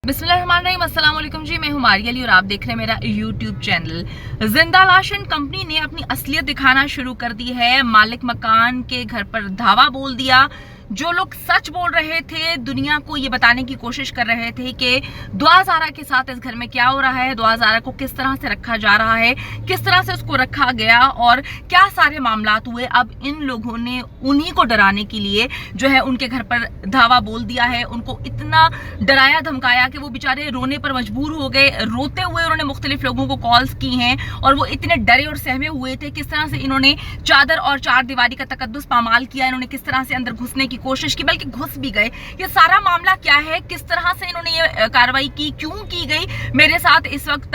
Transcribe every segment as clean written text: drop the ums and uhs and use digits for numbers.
बिस्मिल्लाहिर्रहमानिर्रहीम, अस्सलाम वालेकुम जी। मैं हूं मारिया अली और आप देख रहे हैं मेरा यूट्यूब चैनल। जिंदा लाश एंड कंपनी ने अपनी असलियत दिखाना शुरू कर दी है। मालिक मकान के घर पर धावा बोल दिया। जो लोग सच बोल रहे थे दुनिया को ये बताने की कोशिश कर रहे थे कि दुआ ज़ारा के साथ इस घर में क्या हो रहा है, दुआ ज़ारा को किस तरह से रखा जा रहा है, किस तरह से उसको रखा गया और क्या सारे मामलात हुए, अब इन लोगों ने उन्हीं को डराने के लिए जो है उनके घर पर धावा बोल दिया है। उनको इतना डराया धमकाया कि वो बेचारे रोने पर मजबूर हो गए। रोते हुए उन्होंने मुख्तलिफ लोगों को कॉल्स की हैं और वो इतने डरे और सहमे हुए थे। किस तरह से इन्होंने चादर और चार दीवारी का तकद्दुस पामाल किया, इन्होंने किस तरह से अंदर घुसने की कोशिश की, बल्कि घुस भी गए। ये सारा मामला क्या है, किस तरह से इन्होंने ये कार्रवाई की, क्यों की गई। मेरे साथ इस वक्त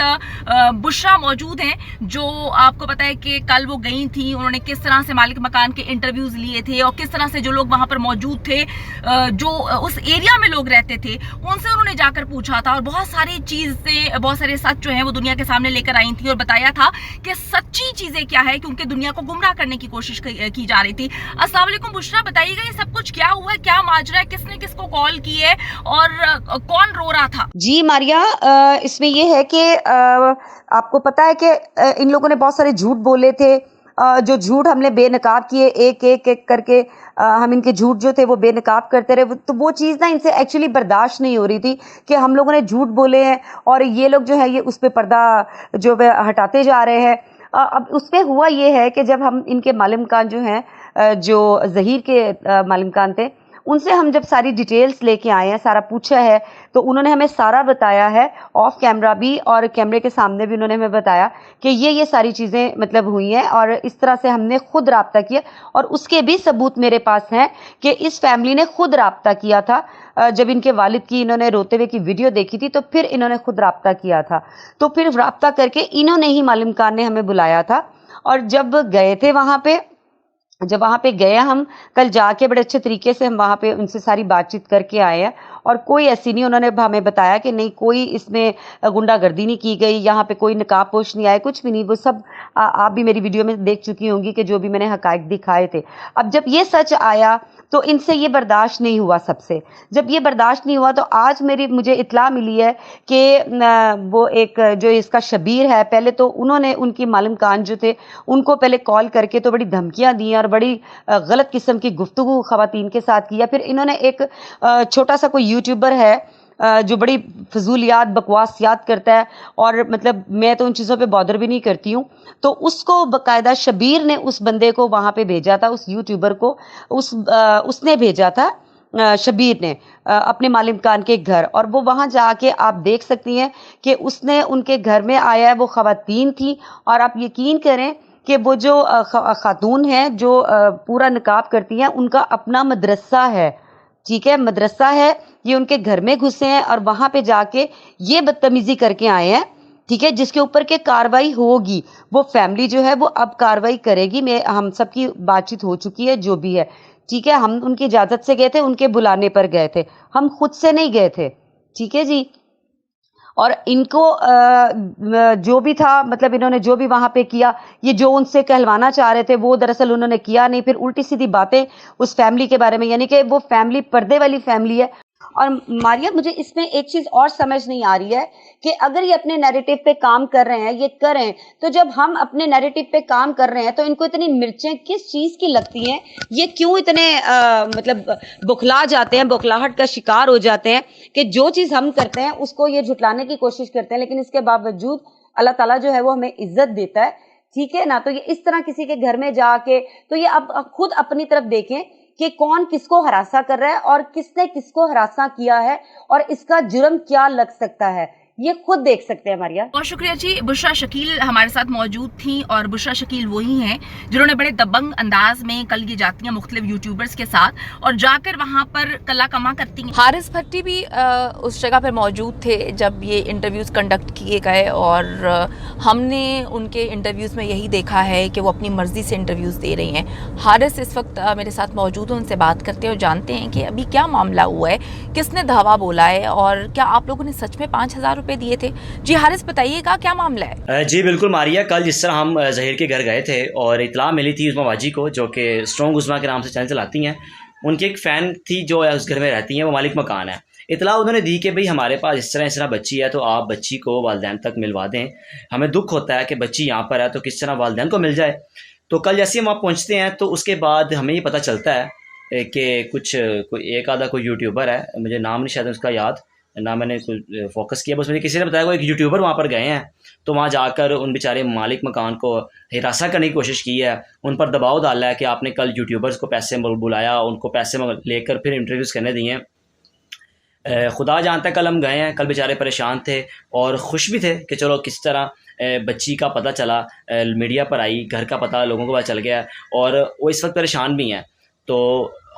बुशरा मौजूद हैं, जो आपको पता है कि कल वो गई थी। उन्होंने किस तरह से मालिक मकान के इंटरव्यूज लिए थे और किस तरह से जो लोग वहां पर मौजूद थे, जो उस एरिया में लोग रहते थे, उनसे उन्होंने जाकर पूछा था और बहुत सारी चीजें, बहुत सारे सच जो है वो दुनिया के सामने लेकर आई थी और बताया था कि सच्ची चीजें क्या है, क्योंकि दुनिया को गुमराह करने की कोशिश की जा रही थी। अस्सलाम वालेकुम बुशरा, बताइएगा ये सब कुछ क्या हुआ है, क्या माजरा है, किसने किसको कॉल की है और कौन रो रहा था? जी मारिया, इसमें ये है कि आपको पता है कि इन लोगों ने बहुत सारे झूठ बोले थे। जो झूठ हमने बेनकाब किए, एक एक एक करके हम इनके झूठ जो थे वो बेनकाब करते रहे। तो वो चीज़ ना इनसे एक्चुअली बर्दाश्त नहीं हो रही थी कि हम लोगों ने झूठ बोले हैं और ये लोग जो है ये उस पर पर्दा जो है हटाते जा रहे हैं। अब उस पर हुआ ये है कि जब हम इनके मालिक मकान जो हैं, जो ज़हीर के मालिक मकान थे, उनसे हम जब सारी डिटेल्स लेके आए हैं, सारा पूछा है, तो उन्होंने हमें सारा बताया है, ऑफ कैमरा भी और कैमरे के सामने भी उन्होंने हमें बताया कि ये सारी चीज़ें मतलब हुई हैं। और इस तरह से हमने खुद राब्ता किया और उसके भी सबूत मेरे पास हैं कि इस फैमिली ने खुद राब्ता किया था। जब इनके वालिद की इन्होंने रोते हुए की वीडियो देखी थी तो फिर इन्होंने खुद राब्ता किया था। तो फिर राब्ता करके इन्होंने ही मालिक मकान ने हमें बुलाया था। और जब गए थे जब वहाँ पे गए हम कल जाके बड़े अच्छे तरीके से हम वहाँ पे उनसे सारी बातचीत करके आए हैं और कोई ऐसी नहीं, उन्होंने हमें बताया कि नहीं कोई इसमें गुंडागर्दी नहीं की गई, यहाँ पे कोई नकाबपोश नहीं आए, कुछ भी नहीं। वो सब आप भी मेरी वीडियो में देख चुकी होंगी कि जो भी मैंने हकायक दिखाए थे। अब जब ये सच आया तो इनसे ये बर्दाश्त नहीं हुआ। सबसे जब ये बर्दाश्त नहीं हुआ तो आज मुझे इत्ला मिली है कि वो एक जो इसका शबीर है, पहले तो उन्होंने उनकी मालिक मकान जो थे उनको पहले कॉल करके तो बड़ी धमकियां दी और बड़ी गलत किस्म की गुफ्तगू ख़वातीन के साथ किया। फिर इन्होंने एक छोटा सा कोई यूट्यूबर है जो बड़ी फजूलियात बकवासियात करता है और मतलब मैं तो उन चीज़ों पे बॉदर भी नहीं करती हूँ, तो उसको बाकायदा शबीर ने उस बंदे को वहाँ पे भेजा था, उस यूट्यूबर को उसने भेजा था शबीर ने अपने मालिक मकान के घर। और वो वहाँ जाके आप देख सकती हैं कि उसने उनके घर में आया है, वो ख़वातीन थी और आप यकीन करें कि वो जो खातून हैं जो पूरा निकाब करती हैं, उनका अपना मदरसा है, ठीक है, मदरसा है। ये उनके घर में घुसे हैं और वहाँ पे जाके ये बदतमीज़ी करके आए हैं, ठीक है, जिसके ऊपर के कार्रवाई होगी। वो फैमिली जो है वो अब कार्रवाई करेगी। हम सबकी बातचीत हो चुकी है, जो भी है, ठीक है। हम उनकी इजाज़त से गए थे, उनके बुलाने पर गए थे, हम खुद से नहीं गए थे, ठीक है जी। और इनको जो भी था, मतलब इन्होंने जो भी वहाँ पे किया, ये जो उनसे कहलवाना चाह रहे थे वो दरअसल उन्होंने किया नहीं। फिर उल्टी सीधी बातें उस फैमिली के बारे में, यानी कि वो फैमिली पर्दे वाली फैमिली है। और मारिया, मुझे इसमें एक चीज़ और समझ नहीं आ रही है कि अगर ये अपने नैरेटिव पे काम कर रहे हैं, ये करें, तो जब हम अपने नैरेटिव पे काम कर रहे हैं तो इनको इतनी मिर्चें किस चीज़ की लगती हैं, ये क्यों इतने मतलब बौखला जाते हैं, बौखलाहट का शिकार हो जाते हैं कि जो चीज़ हम करते हैं उसको ये झुटलाने की कोशिश करते हैं, लेकिन इसके बावजूद अल्लाह ताला जो है वो हमें इज्जत देता है, ठीक है ना। तो ये इस तरह किसी के घर में जाके, तो ये अब खुद अपनी तरफ देखें कि कौन किसको हरासा कर रहा है और किसने किसको हरासा किया है और इसका जुर्म क्या लग सकता है, ये खुद देख सकते हैं मारिया। बहुत शुक्रिया जी। बुशरा शकील हमारे साथ मौजूद थी और बुशरा शकील वही हैं जिन्होंने बड़े दबंग अंदाज में कल ये जाती हैं मुख्तलिफ यूट्यूबर्स के साथ और जाकर वहाँ पर कला कमा करती हैं। हारिस भट्टी भी उस जगह पर मौजूद थे जब ये इंटरव्यूज़ कंडक्ट किए गए और हमने उनके इंटरव्यूज़ में यही देखा है कि वो अपनी मर्ज़ी से इंटरव्यूज़ दे रही हैं। हारिस इस वक्त मेरे साथ मौजूद हैं, उनसे बात करते हैं और जानते हैं कि अभी क्या मामला हुआ है, किसने धावा बोला है और क्या आप लोगों ने सच में 5,000 रुपये दिए थे। जी हारिस, बताइएगा क्या मामला है। जी बिल्कुल मारिया, कल जिस तरह हम ज़हीर के घर गए थे और इतला मिली थी उस्मा वाजी को, जो कि स्ट्रॉन्ग उस्मा के नाम से चैनल चलाती हैं, उनकी एक फ़ैन थी जो उस घर में रहती हैं, वो मालिक मकान है। اطلاع انہوں نے دی کہ بھئی ہمارے پاس اس طرح بچی ہے تو آپ بچی کو والدین تک ملوا دیں، ہمیں دکھ ہوتا ہے کہ بچی یہاں پر ہے تو کس طرح والدین کو مل جائے۔ تو کل جیسے ہم وہاں پہنچتے ہیں تو اس کے بعد ہمیں یہ پتہ چلتا ہے کہ کوئی ایک آدھا کوئی یوٹیوبر ہے، مجھے نام نہیں شاید اس کا یاد، نہ میں نے کوئی فوکس کیا، بس مجھے کسی نے بتایا وہ ایک یوٹیوبر وہاں پر گئے ہیں، تو وہاں جا کر ان بیچارے مالک مکان کو ہراساں کرنے کی کوشش کی ہے، ان پر دباؤ ڈالا ہے کہ آپ نے کل یوٹیوبرز کو پیسے بلایا، ان کو پیسے لے کر پھر انٹرویوز کرنے دیے ہیں۔ خدا جانتا ہے کل ہم گئے ہیں، کل بیچارے پریشان تھے اور خوش بھی تھے کہ چلو کس طرح بچی کا پتہ چلا، میڈیا پر آئی، گھر کا پتہ لوگوں کو پتہ چل گیا اور وہ اس وقت پریشان بھی ہیں۔ تو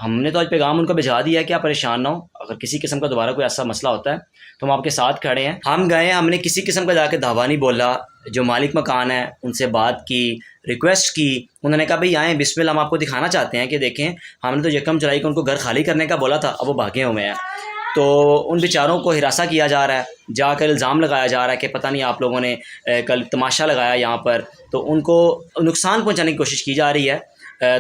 ہم نے تو آج پیغام ان کو بھیجا دیا ہے کہ آپ پریشان نہ ہو، اگر کسی قسم کا دوبارہ کوئی ایسا مسئلہ ہوتا ہے تو ہم آپ کے ساتھ کھڑے ہیں۔ ہم گئے ہیں، ہم نے کسی قسم کا جا کے دھاوا نہیں بولا، جو مالک مکان ہے ان سے بات کی، ریکویسٹ کی، انہوں نے کہا بھئی آئیں بسم اللہ، ہم آپ کو دکھانا چاہتے ہیں کہ دیکھیں ہم نے تو یکم جولائی کو ان کو گھر خالی کرنے کا بولا تھا، اب وہ بھاگے ہوئے ہیں۔ تو ان بیچاروں کو ہراساں کیا جا رہا ہے، جا کر الزام لگایا جا رہا ہے کہ پتہ نہیں آپ لوگوں نے کل تماشا لگایا یہاں پر، تو ان کو نقصان پہنچانے کی کوشش کی جا رہی ہے۔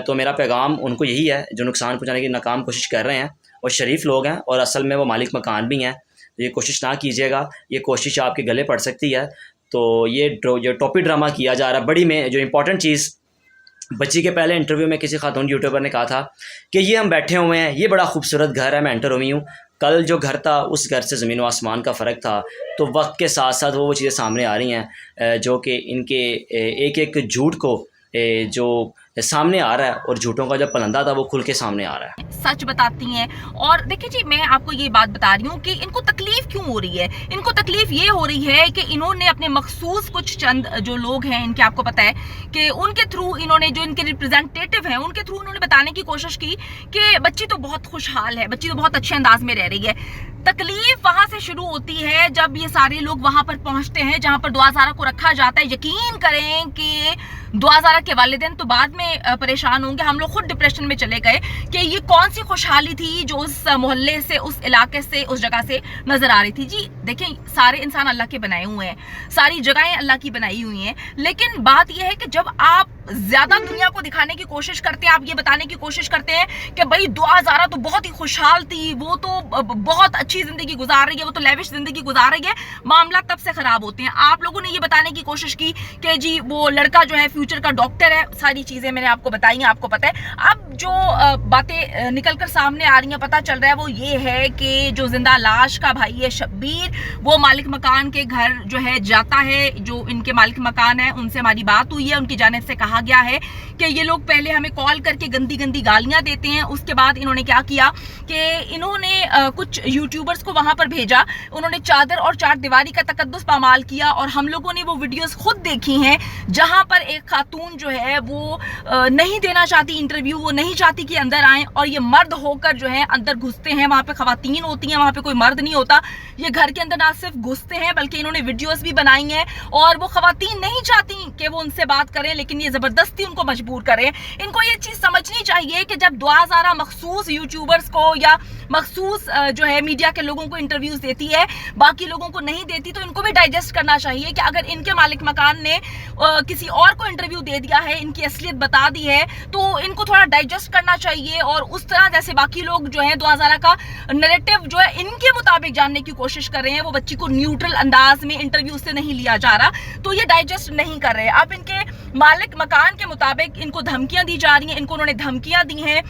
تو میرا پیغام ان کو یہی ہے جو نقصان پہنچانے کی ناکام کوشش کر رہے ہیں، اور شریف لوگ ہیں اور اصل میں وہ مالک مکان بھی ہیں، یہ کوشش نہ کیجیے گا، یہ کوشش آپ کے گلے پڑ سکتی ہے۔ تو یہ ٹوپی ڈرامہ کیا جا رہا ہے۔ بڑی میں جو امپورٹنٹ چیز، بچی کے پہلے انٹرویو میں کسی خاتون یوٹیوبر نے کہا تھا کہ یہ ہم بیٹھے ہوئے ہیں، یہ بڑا خوبصورت گھر ہے، میں انٹر ہوئی ہوں، کل جو گھر تھا اس گھر سے زمین و آسمان کا فرق تھا۔ تو وقت کے ساتھ ساتھ وہ چیزیں سامنے آ رہی ہیں جو کہ ان کے ایک ایک جھوٹ کو جو سامنے آ رہا ہے، اور جھوٹوں کا جو پلندہ تھا وہ کھل کے سامنے آ رہا ہے، سچ بتاتی ہیں۔ اور دیکھیں جی، میں آپ کو یہ بات بتا رہی ہوں کہ ان کو تکلیف کیوں ہو رہی ہے۔ ان کو تکلیف یہ ہو رہی ہے کہ انہوں نے اپنے مخصوص کچھ چند جو لوگ ہیں ان کے، آپ کو پتہ ہے کہ ان کے تھرو انہوں نے، جو ان کے ریپرزینٹیٹیو ہیں ان کے تھرو انہوں نے بتانے کی کوشش کی کہ بچی تو بہت خوشحال ہے، بچی تو بہت اچھے انداز میں رہ رہی ہے۔ تکلیف وہاں سے شروع ہوتی ہے جب یہ سارے لوگ وہاں پر پہنچتے ہیں جہاں پر دعا زارہ کو رکھا جاتا ہے۔ یقین کریں کہ دعا زارہ کے والدین تو بعد میں پریشان ہوں گے، ہم لوگ خود ڈپریشن میں چلے گئے کہ یہ کون سی خوشحالی تھی جو اس محلے سے، اس علاقے سے، اس جگہ سے نظر آ رہی تھی۔ جی دیکھیں، سارے انسان اللہ کے بنائے ہوئے ہیں، ساری جگہیں اللہ کی بنائی ہوئی ہیں، لیکن بات یہ ہے کہ جب آپ زیادہ دنیا کو دکھانے کی کوشش کرتے ہیں، آپ یہ بتانے کی کوشش کرتے ہیں کہ بھائی دعا زارہ تو بہت ہی خوشحال تھی، وہ تو بہت اچھی زندگی گزار رہی ہے، وہ تو لیوش زندگی گزار رہی ہے، معاملہ تب سے خراب ہوتے ہیں۔ آپ لوگوں نے یہ بتانے کی کوشش کی کہ جی وہ لڑکا جو ہے فیوچر کا ڈاکٹر ہے، ساری چیزیں میں نے آپ کو بتائی ہیں، آپ کو پتہ ہے۔ اب جو باتیں نکل کر سامنے آ رہی ہیں، پتہ چل رہا ہے وہ یہ ہے کہ جو زندہ لاش کا بھائی ہے شبیر، وہ مالک مکان کے گھر جو ہے جاتا ہے، جو ان کے مالک مکان ہے ان سے ہماری بات ہوئی ہے، ان کی جانب سے کہا گیا ہے کہ یہ لوگ پہلے ہمیں کال کر کے گندی گندی گالیاں دیتے ہیں، اس کے بعد انہوں نے کیا کیا کہ انہوں نے کچھ یوٹیوبرز کو وہاں پر بھیجا، انہوں نے چادر اور چار دیواری کا تقدس پامال کیا، اور ہم لوگوں نے وہ ویڈیوز خود دیکھی ہیں جہاں پر ایک خاتون جو ہے وہ نہیں دینا چاہتی انٹرویو، وہ نہیں چاہتی کہ اندر آئیں، اور یہ مرد ہو کر جو ہے اندر گھستے ہیں، وہاں پہ خواتین ہوتی ہیں، وہاں پہ کوئی مرد نہیں ہوتا، یہ گھر کے اندر نہ صرف گھستے ہیں بلکہ انہوں نے ویڈیوز بھی بنائی ہیں، اور وہ خواتین نہیں چاہتی کہ وہ ان سے بات کریں، لیکن یہ زبردستی ان کو مجبور کریں۔ ان کو یہ چیز سمجھنی چاہیے کہ جب دعا زارہ مخصوص یوٹیوبرز کو یا مخصوص جو ہے میڈیا کے لوگوں کو انٹرویوز دیتی ہے، باقی لوگوں کو نہیں دیتی، تو ان کو بھی ڈائجسٹ کرنا چاہیے کہ اگر ان کے مالک مکان نے کسی اور کو انٹرویو دے دیا ہے، ان کی اصلیت بتا دی ہے، تو ان کو تھوڑا ڈائجسٹ کرنا چاہیے، اور اس طرح جیسے باقی لوگ جو ہیں دعا زارہ کا نیریٹو جو ہے ان کے مطابق جاننے کی کوشش کر رہے ہیں، وہ بچی کو نیوٹرل انداز میں انٹرویو سے نہیں لیا جا رہا، تو یہ ڈائجسٹ نہیں کر رہے۔ اب ان کے مالک مکان کے مطابق ان کو دھمکیاں دی جا رہی ہیں، ان کو انہوں نے دھمکیاں دی ہیں۔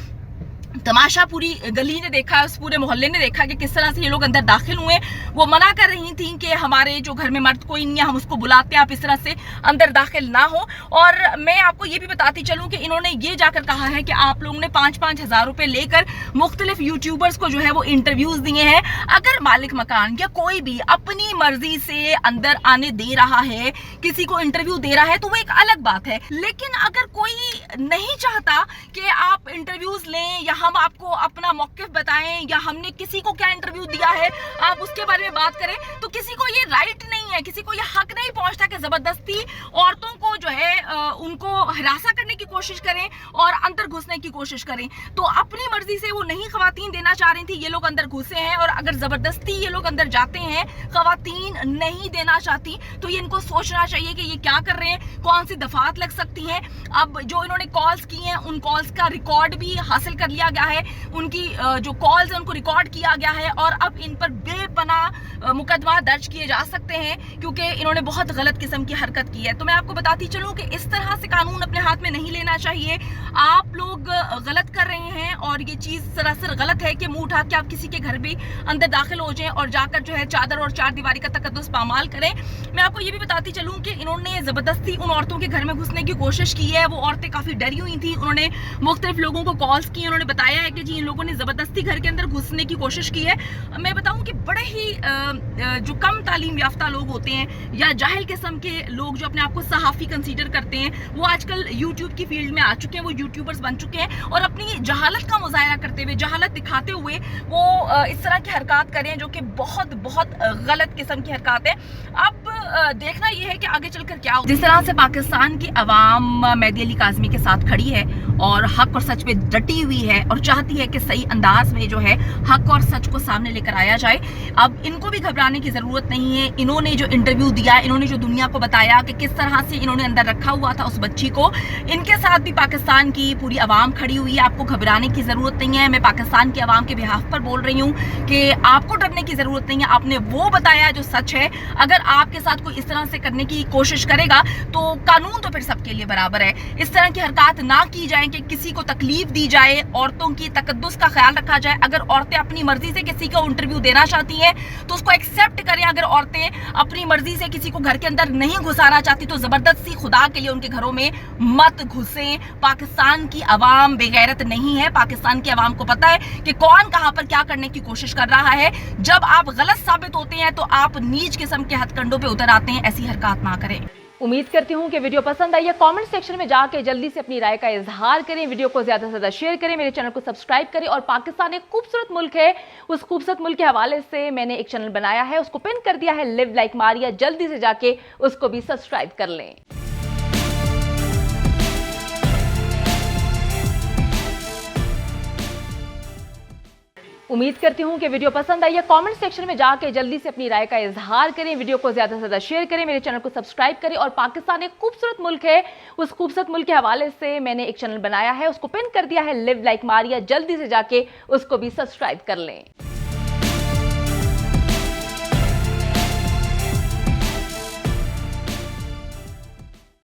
تماشا پوری گلی نے دیکھا، اس پورے محلے نے دیکھا کہ کس طرح سے یہ لوگ اندر داخل ہوئے۔ وہ منع کر رہی تھیں کہ ہمارے جو گھر میں مرد کوئی نہیں ہے، ہم اس کو بلاتے ہیں، آپ اس طرح سے اندر داخل نہ ہو۔ اور میں آپ کو یہ بھی بتاتی چلوں کہ انہوں نے یہ جا کر کہا ہے کہ آپ لوگوں نے 5-5 ہزار روپے لے کر مختلف یوٹیوبرز کو جو ہے وہ انٹرویوز دیے ہیں۔ اگر مالک مکان یا کوئی بھی اپنی مرضی سے اندر آنے دے رہا ہے، کسی کو انٹرویو دے رہا ہے، تو وہ ایک الگ بات ہے، لیکن اگر کوئی نہیں چاہتا کہ آپ انٹرویوز لیں یا ہم آپ کو اپنا موقف بتائیں یا ہم نے کسی کو کیا انٹرویو دیا ہے آپ اس کے بارے میں بات کریں، تو کسی کو یہ رائٹ نہیں ہے، کسی کو یہ حق نہیں پہنچتا کہ زبردستی عورتوں کو جو ہے ان کو ہراساں کرنے کی کوشش کریں اور اندر گھسنے کی کوشش کریں۔ تو اپنی مرضی سے وہ نہیں خواتین دینا چاہ رہی تھی، یہ لوگ اندر گھسے ہیں، اور اگر زبردستی یہ لوگ اندر جاتے ہیں، خواتین نہیں دینا چاہتی، تو یہ ان کو سوچنا چاہیے کہ یہ کیا کر رہے ہیں، کون سی دفعات لگ سکتی ہیں۔ اب جو انہوں نے کالز کی ہیں، ان کال कॉल्स का रिकॉर्ड भी हासिल कर लिया गया है, उनकी जो कॉल्स हैं उनको रिकॉर्ड किया गया है और अब इन पर बेपना मुकदमा दर्ज किए जा सकते हैं क्योंकि इन्होंने बहुत गलत किस्म की हरकत की है। तो मैं आपको बताती चलूं कि इस तरह से कानून अपने हाथ में नहीं लेना चाहिए। आप लोग गलत कर रहे हैं और ये चीज़ सरासर गलत है कि मुंह उठा के आप किसी के घर भी अंदर दाखिल हो जाएं और जाकर जो है चादर और चार दीवारी का तकद्दुस पामाल करें। मैं आपको ये भी बताती चलूं कि इन्होंने ज़बरदस्ती उन औरतों के घर में घुसने की कोशिश की है। वो औरतें काफ़ी डरी हुई थी, उन्होंने मुख्तलिफ लोगों को कॉल्स की, उन्होंने बताया है कि जी इन लोगों ने ज़बरदस्ती घर के अंदर घुसने की कोशिश की है। मैं बताऊं कि बड़े ही जो कम तालीम याफ्ता लोग होते हैं या जाहिल किस्म के लोग जो अपने आप को सहाफ़ी कंसीडर करते हैं, वो आजकल यूट्यूब की फील्ड में आ चुके हैं, वो यूट्यूबर्स बन चुके हैं और अपनी जहालत का मुजाहरा करते हुए, जहालत दिखाते हुए वो इस तरह की हरकत करें जो कि बहुत बहुत गलत किस्म की हरकत है। अब देखना यह है कि आगे चलकर क्या हो। जिस तरह से पाकिस्तान की आवाम मेहदी अली काज़मी के साथ खड़ी है और हक और सच पे डटी हुई है और चाहती है कि सही अंदाज में जो है हक और सच को सामने लेकर आया जाए, अब इनको भी घबराने की ज़रूरत नहीं है। इन्होंने जो इंटरव्यू दिया, इन्होंने जो दुनिया को बताया कि किस तरह से इन्होंने अंदर रखा हुआ था उस बच्ची को, इनके साथ भी पाकिस्तान की पूरी आवाम खड़ी हुई है। आपको घबराने की ज़रूरत नहीं है। मैं पाकिस्तान की आवाम के बिहाफ पर बोल रही हूँ कि आपको डरने की ज़रूरत नहीं है। आपने वो बताया जो सच है। अगर आपके साथ कोई इस तरह से करने की कोशिश करेगा तो कानून तो फिर सबके लिए बराबर है। इस तरह की हरकत ना की जाए कि किसी को तकलीफ दी जाए, औरतों की तकद्दुस का ख्याल रखा जाए। अगर औरतें अपनी मर्जी से किसी को इंटरव्यू देना चाहती हैं तो उसको एक्सेप्ट करें। अगर औरतें अपनी मर्जी से किसी को घर के अंदर नहीं घुसाना चाहती तो जबरदस्ती खुदा के लिए उनके घरों में मत घुसें। पाकिस्तान की आवाम बेगैरत नहीं है। पाकिस्तान की आवाम को पता है कि कौन कहां पर क्या करने की कोशिश कर रहा है। जब आप गलत साबित होते हैं तो आप नीच किस्म के हथकंडों पे उतर आते हैं। ऐसी हरकत ना करें। उम्मीद करती हूँ कि वीडियो पसंद आई है। कमेंट सेक्शन में जाके जल्दी से अपनी राय का इजहार करें, वीडियो को ज्यादा से ज्यादा शेयर करें, मेरे चैनल को सब्सक्राइब करें। और पाकिस्तान एक खूबसूरत मुल्क है, उस खूबसूरत मुल्क के हवाले से मैंने एक चैनल बनाया है, उसको पिन कर दिया है, लिव लाइक मारिया। जल्दी से जाके उसको भी सब्सक्राइब कर लें। उम्मीद करती हूँ कि वीडियो पसंद आई है। कमेंट सेक्शन में जाके जल्दी से अपनी राय का इजहार करें, वीडियो को ज्यादा से ज्यादा शेयर करें, मेरे चैनल को सब्सक्राइब करें। और पाकिस्तान एक खूबसूरत मुल्क है, उस खूबसूरत मुल्क के हवाले से मैंने एक चैनल बनाया है, उसको पिन कर दिया है, लिव लाइक मारिया। जल्दी से जाके उसको भी सब्सक्राइब कर लें।